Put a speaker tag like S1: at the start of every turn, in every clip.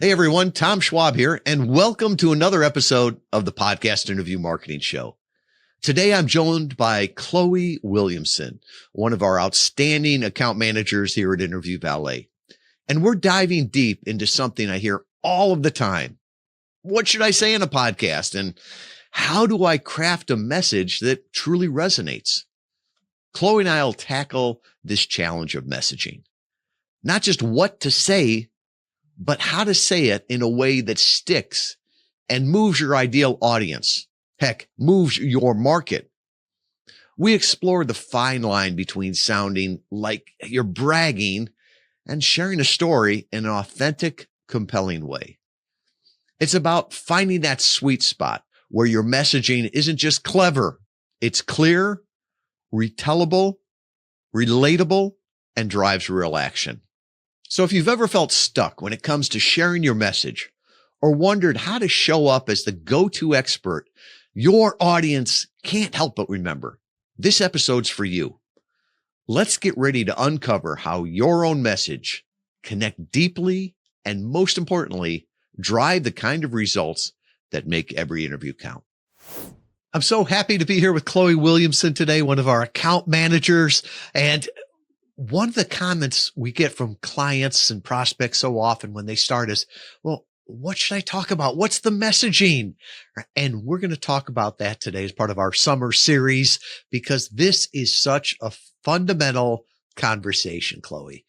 S1: Hey everyone, Tom Schwab here, and welcome to another episode of the Podcast Interview Marketing Show. Today I'm joined by Chloe Williamson, one of our outstanding account managers here at Interview Valet. And we're diving deep into something I hear all of the time. What should I say in a podcast? And how do I craft a message that truly resonates? Chloe and I will tackle this challenge of messaging. Not just what to say, but how to say it in a way that sticks and moves your ideal audience. Heck, moves your market. We explore the fine line between sounding like you're bragging and sharing a story in an authentic, compelling way. It's about finding that sweet spot where your messaging isn't just clever. It's clear, retellable, relatable, and drives real action. So if you've ever felt stuck when it comes to sharing your message or wondered how to show up as the go-to expert, your audience can't help but remember, this episode's for you. Let's get ready to uncover how your own message connect deeply and, most importantly, drive the kind of results that make every interview count. I'm so happy to be here with Chloe Williamson today, one of our account managers. And one of the comments we get from clients and prospects so often when they start is, well, what should I talk about? What's the messaging? And we're going to talk about that today as part of our summer series, because this is such a fundamental conversation, Chloe.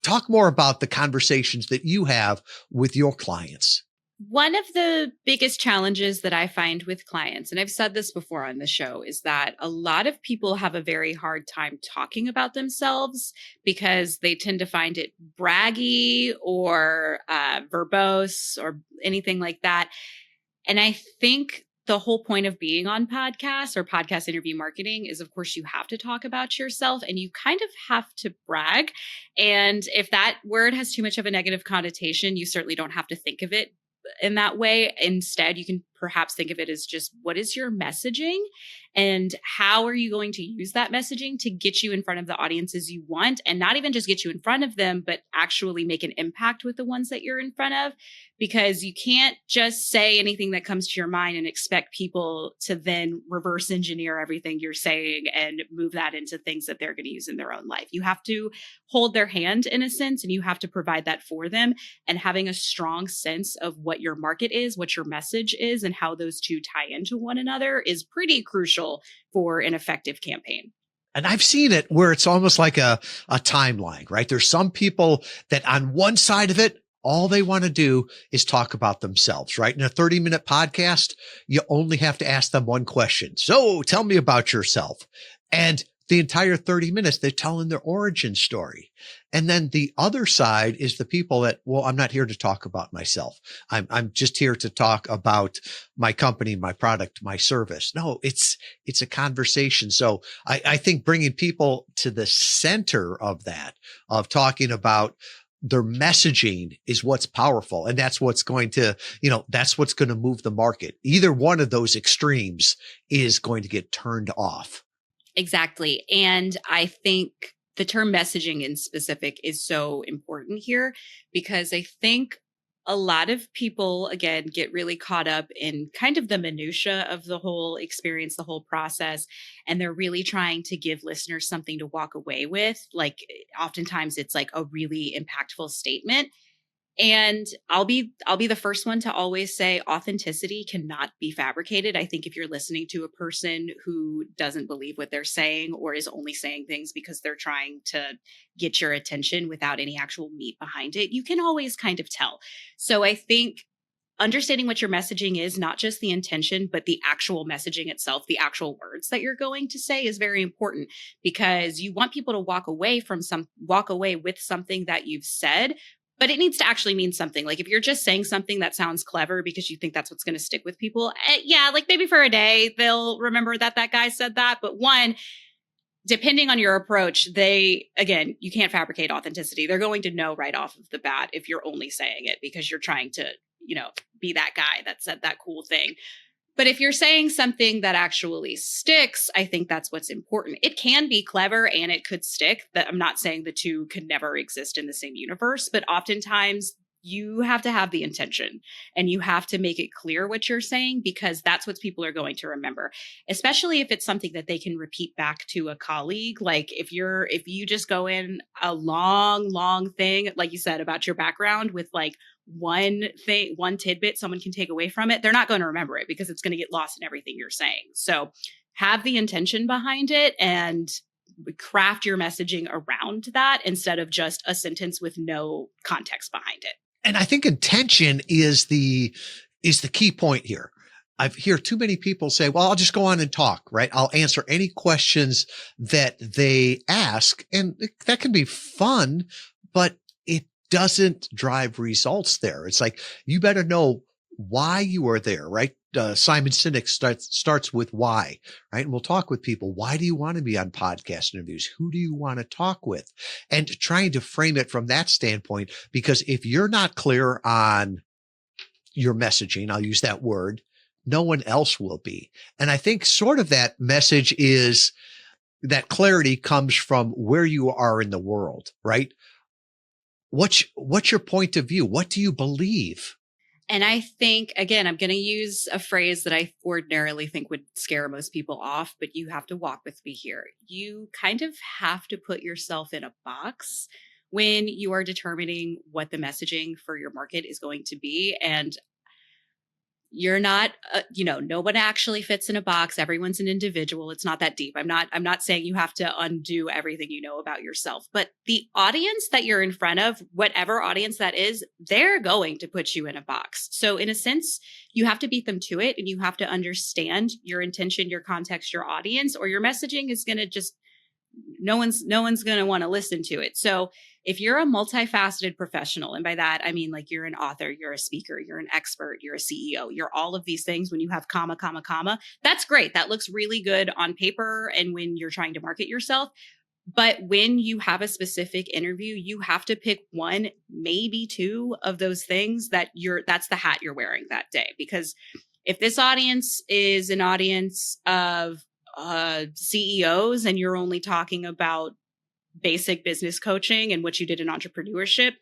S1: Talk more about the conversations that you have with your clients.
S2: One of the biggest challenges that I find with clients, and I've said this before on the show, is that a lot of people have a very hard time talking about themselves because they tend to find it braggy or verbose or anything like that. And I think the whole point of being on podcasts or podcast interview marketing is, of course, you have to talk about yourself and you kind of have to brag. And if that word has too much of a negative connotation, you certainly don't have to think of it in that way. Instead, you can perhaps think of it as just, what is your messaging and how are you going to use that messaging to get you in front of the audiences you want, and not even just get you in front of them, but actually make an impact with the ones that you're in front of, because you can't just say anything that comes to your mind and expect people to then reverse engineer everything you're saying and move that into things that they're going to use in their own life. You have to hold their hand in a sense, and you have to provide that for them. And having a strong sense of what your market is, what your message is, and how those two tie into one another is pretty crucial for an effective campaign.
S1: And I've seen it where it's almost like a timeline, right? There's some people that on one side of it, all they want to do is talk about themselves, right? In a 30-minute podcast, you only have to ask them one question. So tell me about yourself. And the entire 30 minutes, they're telling their origin story. And then the other side is the people that, well, I'm not here to talk about myself. I'm just here to talk about my company, my product, my service. No, it's a conversation. So I think bringing people to the center of that, of talking about their messaging, is what's powerful. And that's what's going to, that's what's going to move the market. Either one of those extremes is going to get turned off.
S2: Exactly. And I think the term messaging in specific is so important here, because I think a lot of people, again, get really caught up in kind of the minutia of the whole experience, the whole process, and they're really trying to give listeners something to walk away with. Like oftentimes it's like a really impactful statement. And I'll be the first one to always say authenticity cannot be fabricated. I think if you're listening to a person who doesn't believe what they're saying or is only saying things because they're trying to get your attention without any actual meat behind it, you can always kind of tell. So I think understanding what your messaging is, not just the intention, but the actual messaging itself, the actual words that you're going to say, is very important, because you want people to walk away with something that you've said. But it needs to actually mean something. Like if you're just saying something that sounds clever because you think that's what's going to stick with people, yeah, like maybe for a day, they'll remember that guy said that. But one, depending on your approach, again, you can't fabricate authenticity. They're going to know right off of the bat if you're only saying it because you're trying to, be that guy that said that cool thing. But if you're saying something that actually sticks, I think that's what's important. It can be clever and it could stick. That I'm not saying the two could never exist in the same universe, but oftentimes you have to have the intention and you have to make it clear what you're saying, because that's what people are going to remember, especially if it's something that they can repeat back to a colleague. Like if you just go in a long thing, like you said, about your background with like one thing, one tidbit someone can take away from it, they're not going to remember it because it's going to get lost in everything you're saying. So have the intention behind it and craft your messaging around that instead of just a sentence with no context behind it.
S1: And I think intention is the key point here. I hear too many people say, well, I'll just go on and talk, right? I'll answer any questions that they ask. And that can be fun, but it doesn't drive results there. It's like, you better know why you are there, right? Simon Sinek starts with why, right? And we'll talk with people. Why do you want to be on podcast interviews? Who do you want to talk with? And trying to frame it from that standpoint, because if you're not clear on your messaging, I'll use that word, no one else will be. And I think sort of that message is that clarity comes from where you are in the world, right? What's your point of view? What do you believe?
S2: And I think, again, I'm going to use a phrase that I ordinarily think would scare most people off, but you have to walk with me here. You kind of have to put yourself in a box when you are determining what the messaging for your market is going to be. And you're not, no one actually fits in a box. Everyone's an individual. It's not that deep. I'm not saying you have to undo everything you know about yourself, but the audience that you're in front of, whatever audience that is, they're going to put you in a box. So in a sense, you have to beat them to it and you have to understand your intention, your context, your audience, or your messaging is going to just, no one's going to want to listen to it. So if you're a multifaceted professional, and by that, I mean, like you're an author, you're a speaker, you're an expert, you're a CEO, you're all of these things. When you have comma, that's great. That looks really good on paper. And when you're trying to market yourself, but when you have a specific interview, you have to pick one, maybe two of those things that's the hat you're wearing that day. Because if this audience is an audience of CEOs and you're only talking about basic business coaching and what you did in entrepreneurship,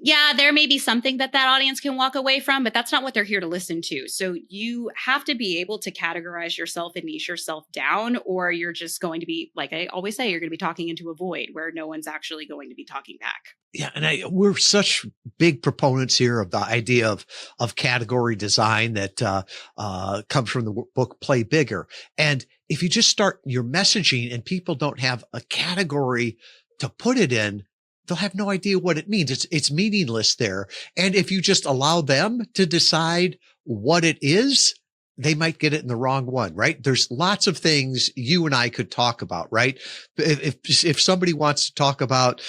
S2: yeah, there may be something that audience can walk away from, but that's not what they're here to listen to. So you have to be able to categorize yourself and niche yourself down, or you're just going to be, like I always say, you're going to be talking into a void where no one's actually going to be talking back.
S1: Yeah. And we're such big proponents here of the idea of category design that comes from the book Play Bigger. And if you just start your messaging and people don't have a category to put it in, they'll have no idea what it means. It's meaningless there. And if you just allow them to decide what it is, they might get it in the wrong one, right? There's lots of things you and I could talk about, right? If somebody wants to talk about,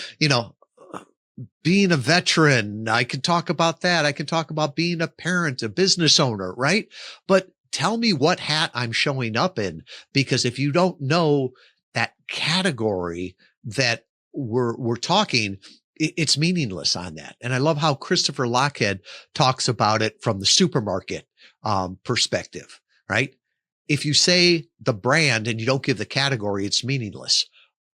S1: being a veteran, I can talk about that. I can talk about being a parent, a business owner, right? But tell me what hat I'm showing up in, because if you don't know that category that we're talking, it's meaningless on that. And I love how Christopher Lochhead talks about it from the supermarket perspective, right? If you say the brand and you don't give the category, it's meaningless.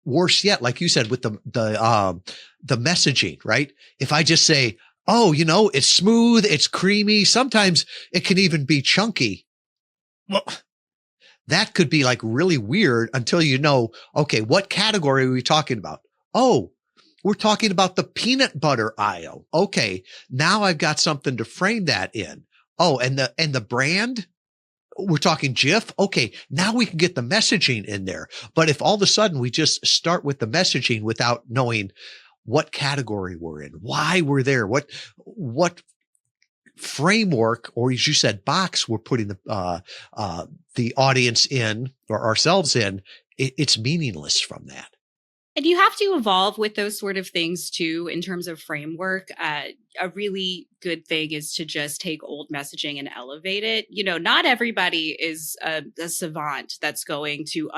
S1: Worse yet, like you said, with the messaging, right? If I just say, oh, it's smooth, it's creamy, sometimes it can even be chunky. Well, that could be like really weird until okay, what category are we talking about? Oh, we're talking about the peanut butter aisle. Okay, now I've got something to frame that in. Oh, and the brand, we're talking Jif. Okay, now we can get the messaging in there. But if all of a sudden we just start with the messaging without knowing what category we're in, why we're there, what framework, or as you said, box we're putting the audience in or ourselves in, it's meaningless from that.
S2: And you have to evolve with those sort of things too, in terms of framework. A really good thing is to just take old messaging and elevate it. Not everybody is a savant that's going to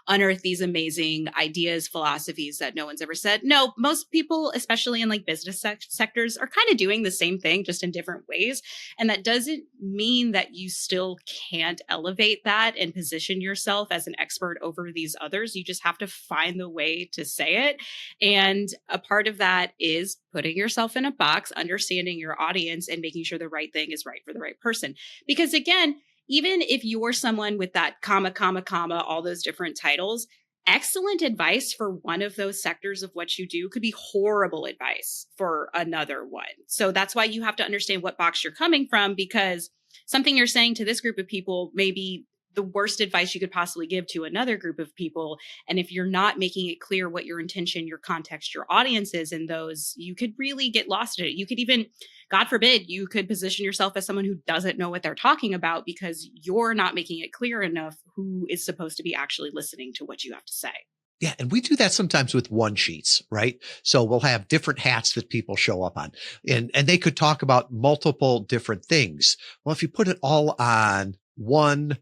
S2: unearth these amazing ideas, philosophies that no one's ever said. No, most people, especially in like business sectors, are kind of doing the same thing, just in different ways. And that doesn't mean that you still can't elevate that and position yourself as an expert over these others. You just have to find the way to say it. And a part of that is putting yourself in a box, understanding your audience, and making sure the right thing is right for the right person. Because again, even if you're someone with that comma, comma, comma, all those different titles, excellent advice for one of those sectors of what you do could be horrible advice for another one. So that's why you have to understand what box you're coming from, because something you're saying to this group of people may be the worst advice you could possibly give to another group of people. And if you're not making it clear what your intention, your context, your audience is in those, you could really get lost in it. You could even, God forbid, you could position yourself as someone who doesn't know what they're talking about because you're not making it clear enough who is supposed to be actually listening to what you have to say.
S1: Yeah. And we do that sometimes with one sheets, right? So we'll have different hats that people show up on and they could talk about multiple different things. Well, if you put it all on one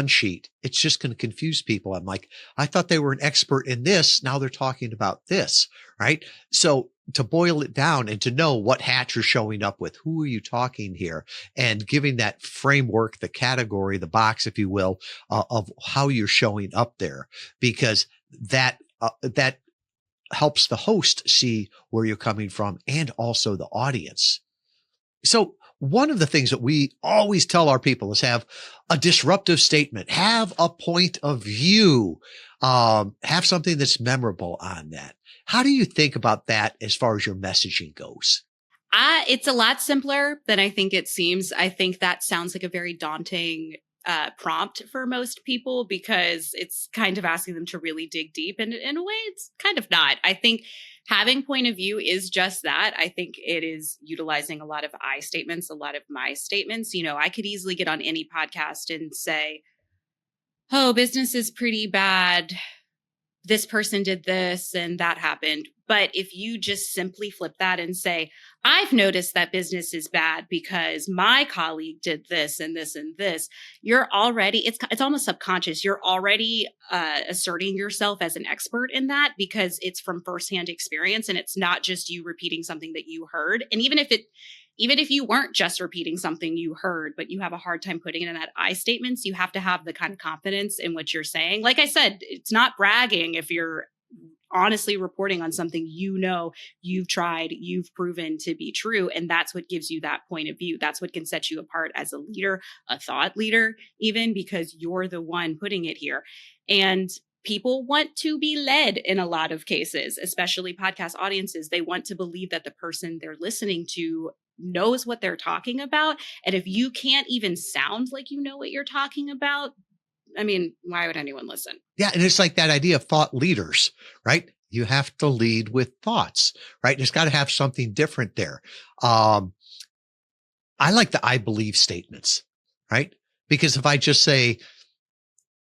S1: sheet, it's just going to confuse people. I'm like, I thought they were an expert in this. Now they're talking about this, right? So to boil it down and to know what hat you're showing up with, who are you talking here, and giving that framework, the category, the box, if you will, of how you're showing up there, because that helps the host see where you're coming from and also the audience. So one of the things that we always tell our people is have a disruptive statement, have a point of view, have something that's memorable on that. How do you think about that as far as your messaging goes?
S2: It's a lot simpler than I think it seems. I think that sounds like a very daunting prompt for most people because it's kind of asking them to really dig deep. And in a way, it's kind of not. I think having point of view is just that. I think it is utilizing a lot of I statements, a lot of my statements. I could easily get on any podcast and say, oh, business is pretty bad. This person did this and that happened. But if you just simply flip that and say, I've noticed that business is bad because my colleague did this and this and this, you're already, it's almost subconscious. You're already asserting yourself as an expert in that because it's from firsthand experience and it's not just you repeating something that you heard. And even if you weren't just repeating something you heard, but you have a hard time putting it in that I statements, you have to have the kind of confidence in what you're saying. Like I said, it's not bragging if you're honestly reporting on something you've tried, you've proven to be true. And that's what gives you that point of view. That's what can set you apart as a leader, a thought leader, even because you're the one putting it here. And people want to be led in a lot of cases, especially podcast audiences. They want to believe that the person they're listening to knows what they're talking about. And if you can't even sound like you know what you're talking about, I mean, why would anyone listen?
S1: Yeah. And it's like that idea of thought leaders, right? You have to lead with thoughts, right? It's got to have something different there. I like the I believe statements, right? Because if I just say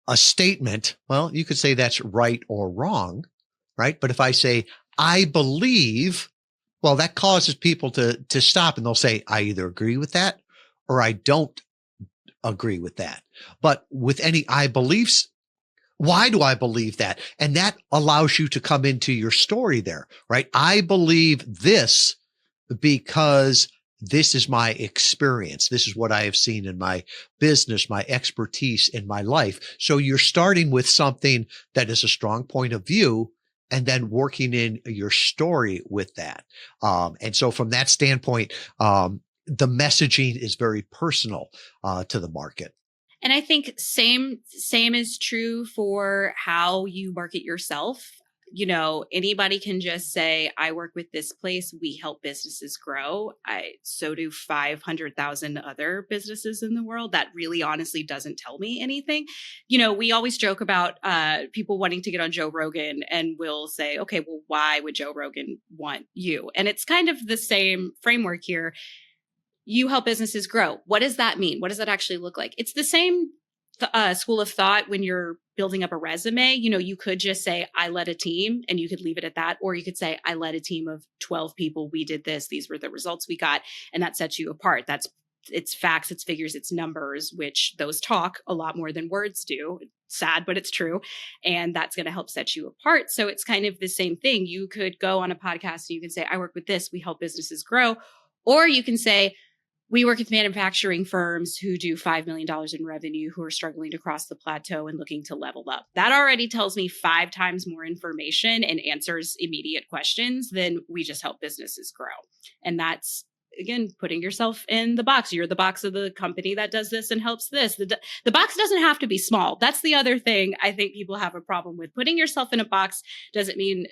S1: a statement, well, you could say that's right or wrong, right? But if I say, I believe, well, that causes people to stop and they'll say, I either agree with that or I don't agree with that. But with any I beliefs, why do I believe that? And that allows you to come into your story there, right? I believe this because this is my experience. This is what I have seen in my business, my expertise in my life. So you're starting with something that is a strong point of view and then working in your story with that. And so from that standpoint, the messaging is very personal to the market.
S2: And I think same is true for how you market yourself. Anybody can just say, I work with this place. We help businesses grow. So do 500,000 other businesses in the world. That really honestly doesn't tell me anything. We always joke about people wanting to get on Joe Rogan and we'll say, okay, well, why would Joe Rogan want you? And it's kind of the same framework here. You help businesses grow. What does that mean? What does that actually look like? It's the same school of thought when you're building up a resume. You could just say, I led a team, and you could leave it at that. Or you could say, I led a team of 12 people. We did this. These were the results we got. And that sets you apart. It's facts, it's figures, it's numbers, which those talk a lot more than words do. It's sad, but it's true. And that's going to help set you apart. So it's kind of the same thing. You could go on a podcast and you can say, I work with this. We help businesses grow. Or you can say, we work with manufacturing firms who do $5 million in revenue, who are struggling to cross the plateau and looking to level up. That already tells me 5 times more information and answers immediate questions than we just help businesses grow. And that's, again, putting yourself in the box. You're the box of the company that does this and helps this. The box doesn't have to be small. That's the other thing I think people have a problem with. Putting yourself in a box doesn't mean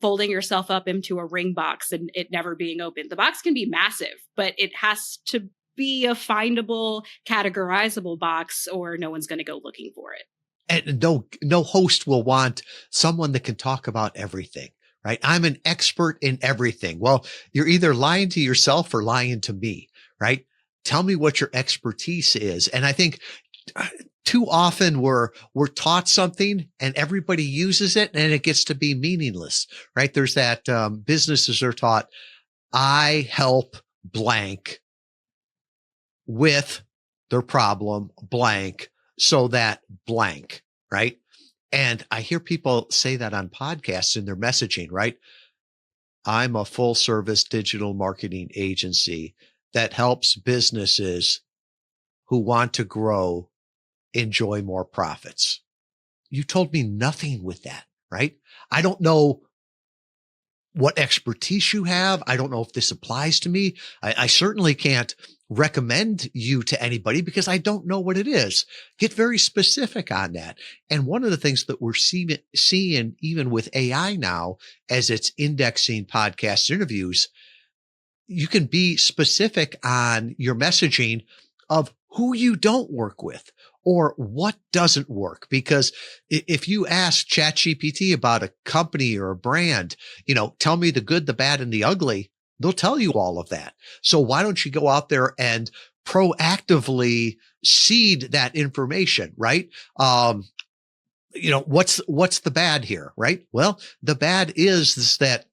S2: folding yourself up into a ring box and it never being opened. The box can be massive, but it has to be a findable, categorizable box, or no one's going to go looking for it.
S1: And no host will want someone that can talk about everything. Right? I'm an expert in everything. Well, you're either lying to yourself or lying to me, right? Tell me what your expertise is. And I think too often we're taught something and everybody uses it and it gets to be meaningless, right? There's that, businesses are taught, I help blank with their problem blank so that blank, right? And I hear people say that on podcasts in their messaging, right? I'm a full service digital marketing agency that helps businesses who want to grow enjoy more profits. You told me nothing with that, right? I don't know what expertise you have. I don't know if this applies to me. I certainly can't recommend you to anybody because I don't know what it is. Get very specific on that. And one of the things that we're seeing even with AI now, as it's indexing podcast interviews, you can be specific on your messaging of who you don't work with or what doesn't work. Because if you ask ChatGPT about a company or a brand, tell me the good, the bad, and the ugly, they'll tell you all of that. So why don't you go out there and proactively seed that information, right? What's the bad here, right? Well, the bad is that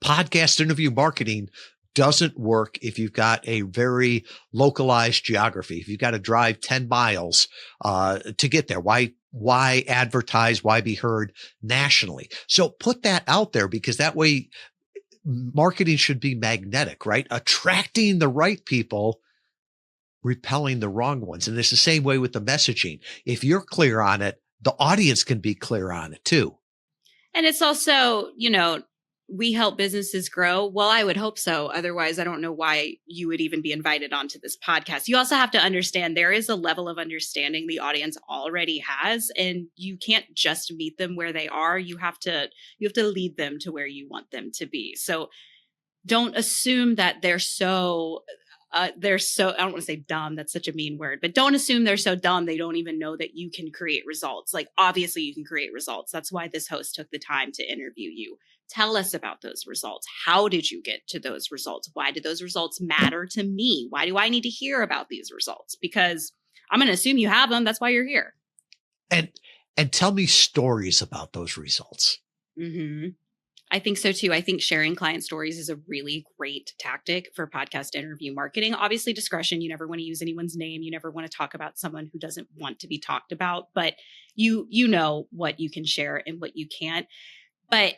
S1: podcast interview marketing doesn't work if you've got a very localized geography. If you've got to drive 10 miles to get there, why advertise? Why be heard nationally? So put that out there, because that way marketing should be magnetic, right? Attracting the right people, repelling the wrong ones. And it's the same way with the messaging. If you're clear on it, the audience can be clear on it too.
S2: And it's also, we help businesses grow. Well, I would hope so. Otherwise, I don't know why you would even be invited onto this podcast. You also have to understand there is a level of understanding the audience already has, and you can't just meet them where they are. You have to lead them to where you want them to be. So don't assume that they're so I don't want to say dumb. That's such a mean word, but don't assume they're so dumb they don't even know that you can create results. Like, obviously you can create results. That's why this host took the time to interview you. Tell us about those results. How did you get to those results? Why did those results matter to me? Why do I need to hear about these results? Because I'm going to assume you have them. That's why you're here.
S1: And tell me stories about those results.
S2: Mm-hmm. I think so too. I think sharing client stories is a really great tactic for podcast interview marketing. Obviously, discretion. You never want to use anyone's name. You never want to talk about someone who doesn't want to be talked about, but you know what you can share and what you can't. But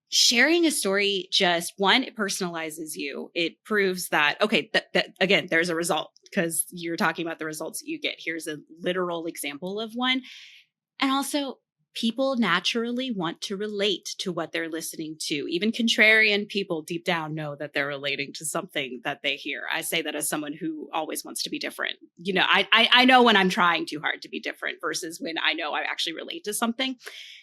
S2: sharing a story, just one, it personalizes you. It proves that, okay, that again, there's a result, because you're talking about the results that you get. Here's a literal example of one. And also, people naturally want to relate to what they're listening to. Even contrarian people deep down know that they're relating to something that they hear. I say that as someone who always wants to be different. I know when I'm trying too hard to be different versus when I know I actually relate to something.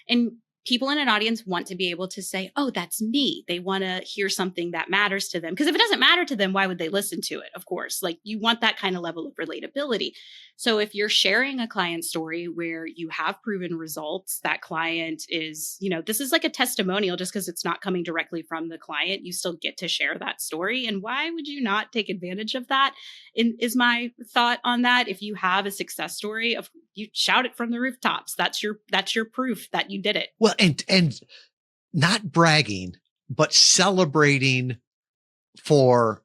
S2: And people in an audience want to be able to say, oh, that's me. They want to hear something that matters to them. Because if it doesn't matter to them, why would they listen to it? Of course, like, you want that kind of level of relatability. So if you're sharing a client story where you have proven results, that client is, this is like a testimonial. Just because it's not coming directly from the client, you still get to share that story. And why would you not take advantage of that? Is my thought on that. If you have a success story, you shout it from the rooftops. That's your proof that you did it.
S1: Well, and not bragging, but celebrating for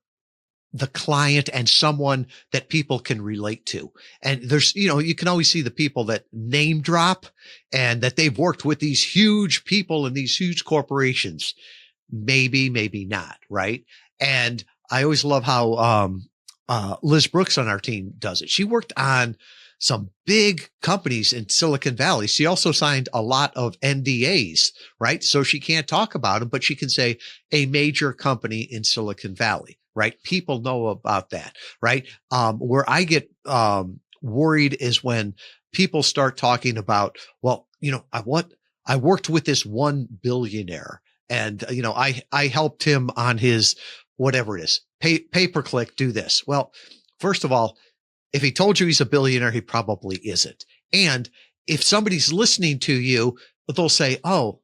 S1: the client and someone that people can relate to. And there's, you can always see the people that name drop and that they've worked with these huge people and these huge corporations. Maybe not, right? And I always love how, Liz Brooks on our team does it. She worked on some big companies in Silicon Valley. She also signed a lot of NDAs, right? So she can't talk about them, but she can say a major company in Silicon Valley, right? People know about that, right? Where I get worried is when people start talking about, well, I worked with this one billionaire and, I helped him on his, whatever it is, pay-per-click, do this. Well, first of all, if he told you he's a billionaire, he probably isn't. And if somebody's listening to you, they'll say, oh,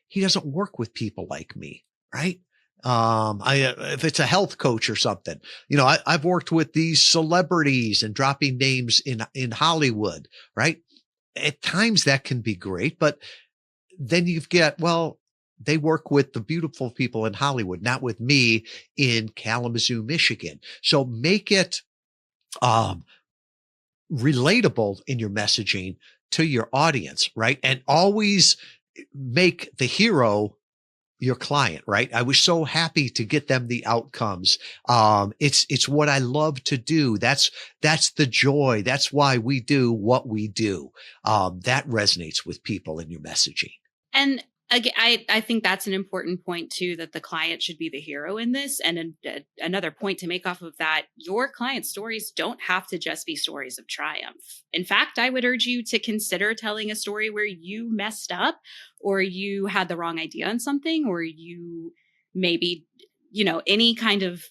S1: he doesn't work with people like me, right? If it's a health coach or something, I've worked with these celebrities and dropping names in Hollywood, right? At times that can be great, but then they work with the beautiful people in Hollywood, not with me in Kalamazoo, Michigan. So make it relatable in your messaging to your audience, right? And always make the hero your client, right? I was so happy to get them the outcomes. It's what I love to do. That's the joy. That's why we do what we do. That resonates with people in your messaging.
S2: And again, I think that's an important point too, that the client should be the hero in this. And another point to make off of that, your client stories don't have to just be stories of triumph. In fact, I would urge you to consider telling a story where you messed up or you had the wrong idea on something, or you maybe, any kind of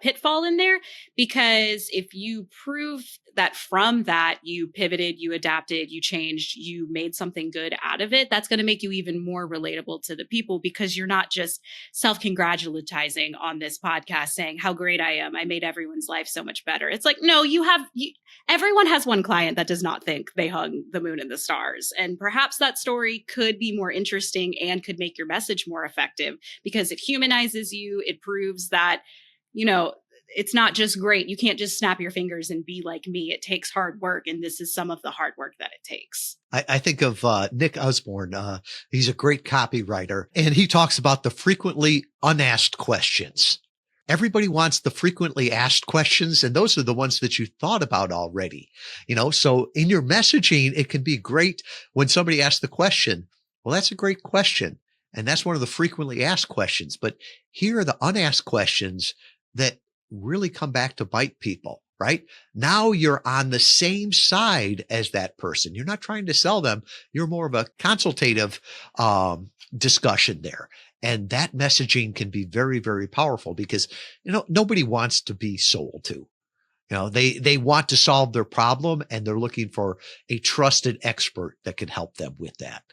S2: pitfall in there, because if you prove that from that you pivoted, you adapted, you changed, you made something good out of it, that's going to make you even more relatable to the people, because you're not just self-congratulating on this podcast saying how great I am, I made everyone's life so much better. It's like, no, everyone has one client that does not think they hung the moon and the stars. And perhaps that story could be more interesting and could make your message more effective, because it humanizes you. It proves that it's not just great. You can't just snap your fingers and be like me. It takes hard work. And this is some of the hard work that it takes.
S1: I think of Nick Osborne. He's a great copywriter, and he talks about the frequently unasked questions. Everybody wants the frequently asked questions, and those are the ones that you thought about already. So in your messaging, it can be great when somebody asks the question. Well, that's a great question. And that's one of the frequently asked questions. But here are the unasked questions that really come back to bite people, right? Now you're on the same side as that person. You're not trying to sell them. You're more of a consultative discussion there. And that messaging can be very, very powerful, because, nobody wants to be sold to. They want to solve their problem, and they're looking for a trusted expert that can help them with that.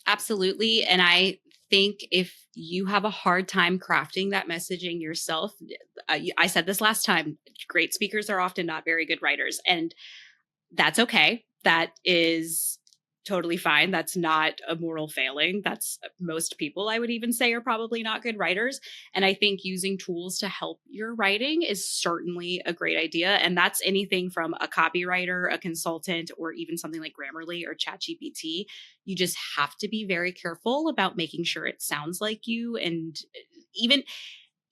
S2: Absolutely. And I think if you have a hard time crafting that messaging yourself, I said this last time, great speakers are often not very good writers, and that's okay. That is totally fine. That's not a moral failing. That's most people, I would even say, are probably not good writers. And I think using tools to help your writing is certainly a great idea. And that's anything from a copywriter, a consultant, or even something like Grammarly or ChatGPT. You just have to be very careful about making sure it sounds like you. And even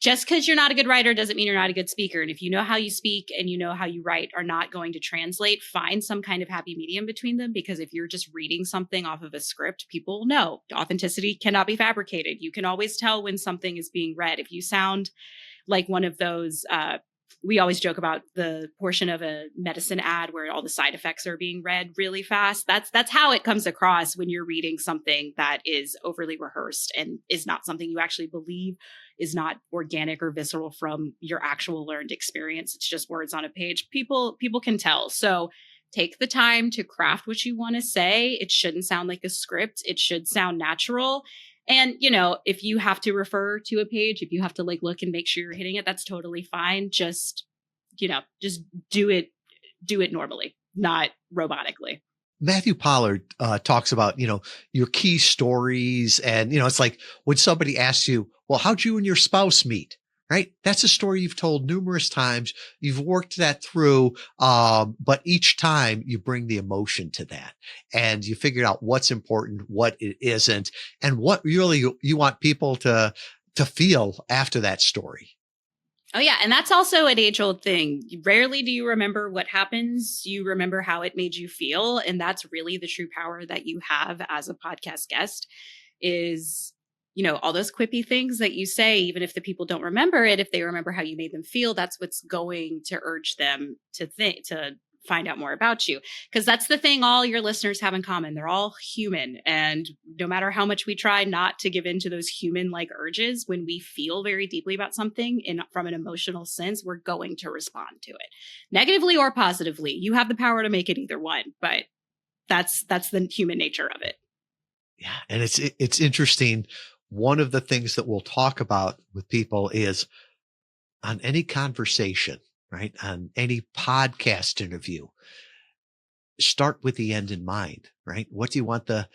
S2: just because you're not a good writer doesn't mean you're not a good speaker. And if you know how you speak and you know how you write are not going to translate, find some kind of happy medium between them. Because if you're just reading something off of a script, people know authenticity cannot be fabricated. You can always tell when something is being read. If you sound like one of those, we always joke about the portion of a medicine ad where all the side effects are being read really fast. That's how it comes across when you're reading something that is overly rehearsed and is not something you actually believe, is not organic or visceral from your actual learned experience. It's just words on a page. People can tell. So take the time to craft what you want to say. It shouldn't sound like a script. It should sound natural. And, if you have to refer to a page, if you have to look and make sure you're hitting it, that's totally fine. Just do it normally, not robotically.
S1: Matthew Pollard talks about, your key stories. And, it's like when somebody asks you, well, how'd you and your spouse meet? Right? That's a story you've told numerous times. You've worked that through. But each time you bring the emotion to that, and you figure out what's important, what it isn't, and what really you want people to feel after that story.
S2: Oh, yeah. And that's also an age old thing. Rarely do you remember what happens. You remember how it made you feel. And that's really the true power that you have as a podcast guest is, all those quippy things that you say, even if the people don't remember it, if they remember how you made them feel, that's what's going to urge them to find out more about you. Because that's the thing all your listeners have in common. They're all human. And no matter how much we try not to give in to those human like urges, when we feel very deeply about something from an emotional sense, we're going to respond to it negatively or positively. You have the power to make it either one, but that's the human nature of it.
S1: Yeah. And it's interesting. One of the things that we'll talk about with people is on any conversation, right? On any podcast interview, start with the end in mind, right? What do you want the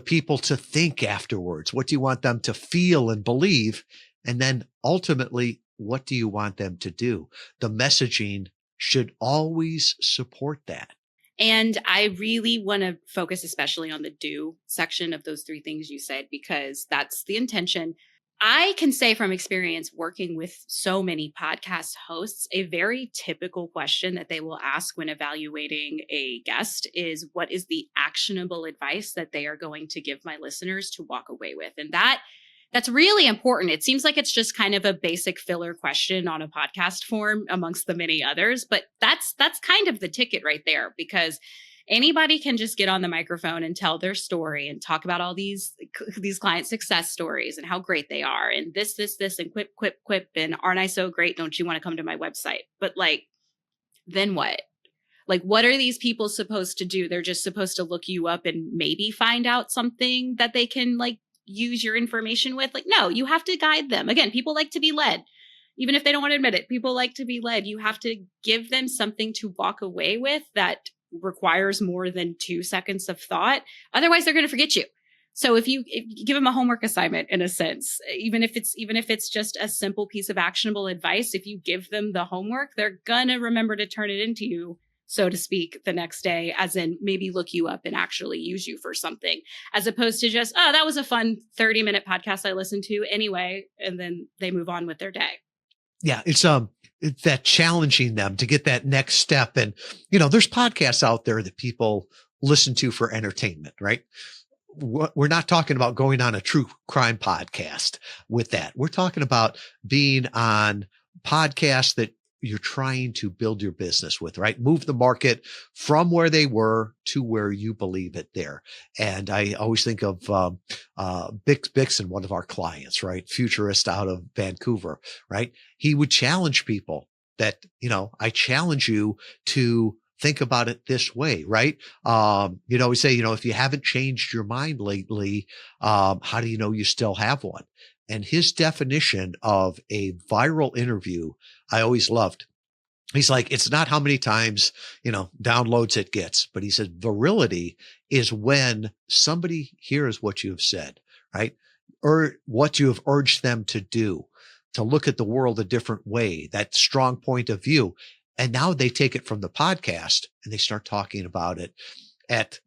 S1: people to think afterwards? What do you want them to feel and believe? And then ultimately, what do you want them to do? The messaging should always support that.
S2: And I really want to focus especially on the do section of those three things you said, because that's the intention. I can say from experience working with so many podcast hosts, a very typical question that they will ask when evaluating a guest is, what is the actionable advice that they are going to give my listeners to walk away with? And that's really important. It seems like it's just kind of a basic filler question on a podcast form amongst the many others, but that's kind of the ticket right there, because anybody can just get on the microphone and tell their story and talk about all these client success stories and how great they are and this and quip and aren't I so great? Don't you want to come to my website? But then what? What are these people supposed to do? They're just supposed to look you up and maybe find out something that they can use your information with. No, you have to guide them. Again, people like to be led. Even if they don't want to admit it, people like to be led. You have to give them something to walk away with that requires more than 2 seconds of thought. Otherwise, they're going to forget you. So if you give them a homework assignment, in a sense, even if it's just a simple piece of actionable advice, if you give them the homework, they're going to remember to turn it into you, so to speak, the next day, as in maybe look you up and actually use you for something, as opposed to just, oh, that was a fun 30-minute podcast I listened to anyway, and then they move on with their day.
S1: Yeah, it's that challenging them to get that next step. And, there's podcasts out there that people listen to for entertainment, right? We're not talking about going on a true crime podcast with that. We're talking about being on podcasts that you're trying to build your business with, right? Move the market from where they were to where you believe it there. And I always think of Bixon, one of our clients, right? Futurist out of Vancouver, right? He would challenge people that, I challenge you to think about it this way, right? We say, if you haven't changed your mind lately, how do you know you still have one? And his definition of a viral interview, I always loved. He's like, it's not how many times, downloads it gets, but he said virility is when somebody hears what you have said, right? Or what you have urged them to do, to look at the world a different way, that strong point of view. And now they take it from the podcast and they start talking about it at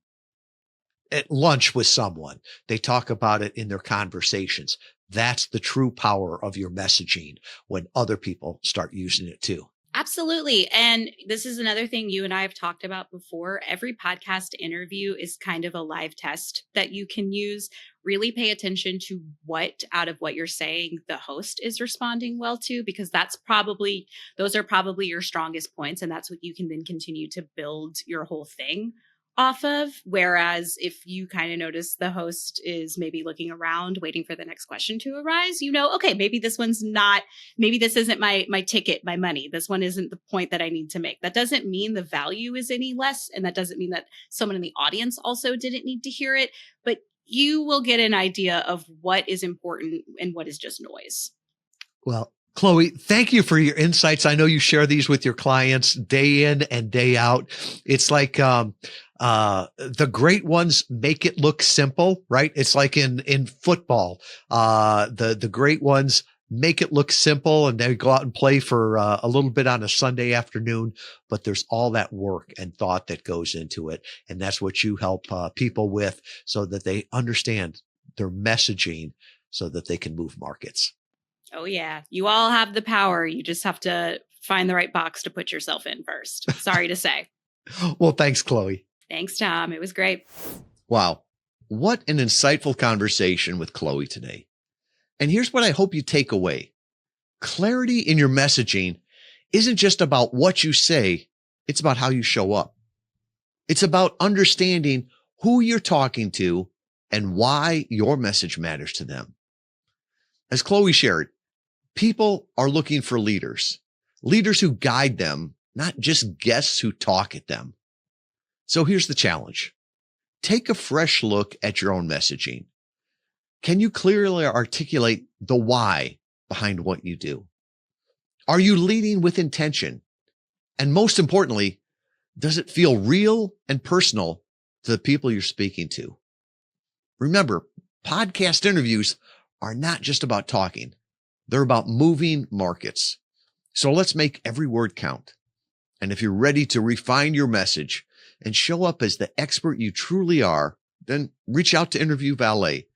S1: lunch with someone. They talk about it in their conversations. That's the true power of your messaging when other people start using it too.
S2: Absolutely. And this is another thing you and I have talked about before. Every podcast interview is kind of a live test that you can use. Really pay attention to what out of what you're saying the host is responding well to, because those are probably your strongest points. And that's what you can then continue to build your whole thing off of. Whereas if you kind of notice the host is maybe looking around, waiting for the next question to arise, okay, maybe this isn't my ticket, my money. This one isn't the point that I need to make. That doesn't mean the value is any less. And that doesn't mean that someone in the audience also didn't need to hear it, but you will get an idea of what is important and what is just noise.
S1: Well, Chloe, thank you for your insights. I know you share these with your clients day in and day out. It's like, the great ones make it look simple, right? It's like in football, the great ones make it look simple and they go out and play for a little bit on a Sunday afternoon, but there's all that work and thought that goes into it. And that's what you help people with so that they understand their messaging so that they can move markets.
S2: Oh, yeah. You all have the power. You just have to find the right box to put yourself in first. Sorry to say.
S1: Well, thanks, Chloe.
S2: Thanks, Tom. It was great.
S1: Wow. What an insightful conversation with Chloe today. And here's what I hope you take away. Clarity in your messaging isn't just about what you say. It's about how you show up. It's about understanding who you're talking to and why your message matters to them. As Chloe shared, people are looking for leaders who guide them, not just guests who talk at them. So here's the challenge. Take a fresh look at your own messaging. Can you clearly articulate the why behind what you do? Are you leading with intention? And most importantly, does it feel real and personal to the people you're speaking to? Remember, podcast interviews are not just about talking. They're about moving markets. So let's make every word count. And if you're ready to refine your message and show up as the expert you truly are, then reach out to Interview Valet.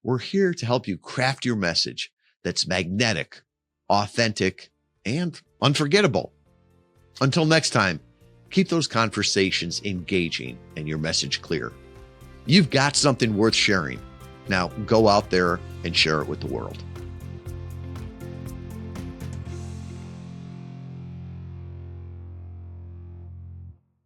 S1: We're here to help you craft your message that's magnetic, authentic, and unforgettable. Until next time, keep those conversations engaging and your message clear. You've got something worth sharing. Now go out there and share it with the world.